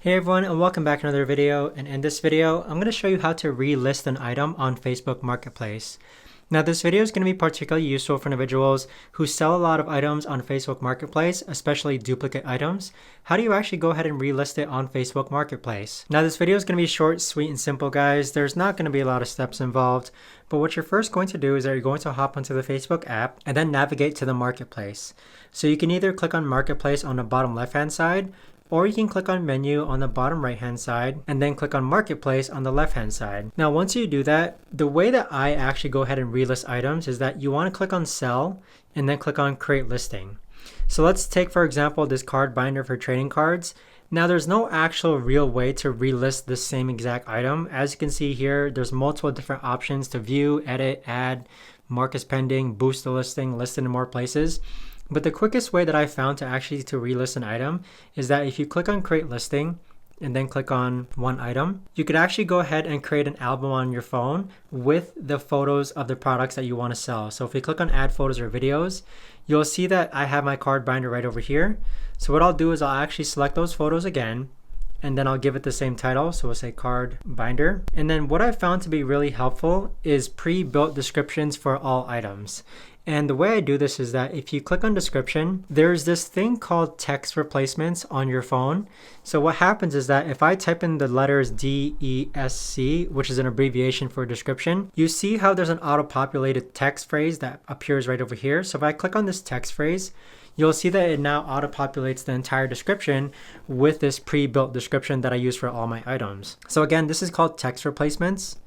Hey everyone, and welcome back to another video. And in this video, I'm going to show you how to relist an item on Facebook Marketplace. Now this video is going to be particularly useful for individuals who sell a lot of items on Facebook Marketplace, especially duplicate items. How do you actually go ahead and relist it on Facebook Marketplace? Now this video is going to be short, sweet, and simple, guys. There's not going to be a lot of steps involved, but what you're first going to do is that you're going to hop onto the Facebook app and then navigate to the Marketplace. So you can either click on Marketplace on the bottom left-hand side, or you can click on Menu on the bottom right hand side and then click on Marketplace on the left hand side. Now once you do that, the way that I actually go ahead and relist items is that you want to click on Sell and then click on Create Listing. So let's take, for example, this card binder for trading cards. Now there's no actual real way to relist the same exact item. As you can see here, there's multiple different options to view, edit, add, mark as pending, boost the listing, list it in more places. But the quickest way that I found to relist an item is that if you click on Create Listing and then click on one item, you could actually go ahead and create an album on your phone with the photos of the products that you want to sell. So if we click on Add Photos or Videos, you'll see that I have my card binder right over here. So what I'll do is I'll actually select those photos again, and then I'll give it the same title. So we'll say card binder. And then what I found to be really helpful is pre-built descriptions for all items. And the way I do this is that if you click on description, there's this thing called text replacements on your phone. So what happens is that if I type in the letters DESC, which is an abbreviation for description, you see how there's an auto-populated text phrase that appears right over here. So if I click on this text phrase, you'll see that it now auto-populates the entire description with this pre-built description that I use for all my items. So again, this is called text replacements.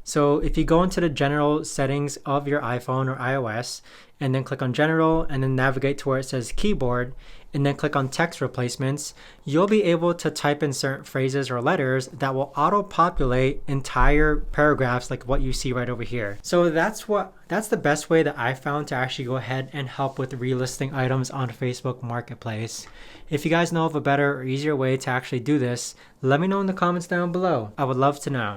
So if you go into the general settings of your iPhone or iOS and then click on general and then navigate to where it says keyboard and then click on text replacements, you'll be able to type in certain phrases or letters that will auto-populate entire paragraphs like what you see right over here. So that's the best way that I found to actually go ahead and help with relisting items on Facebook Marketplace. If you guys know of a better or easier way to actually do this, let me know in the comments down below. I would love to know.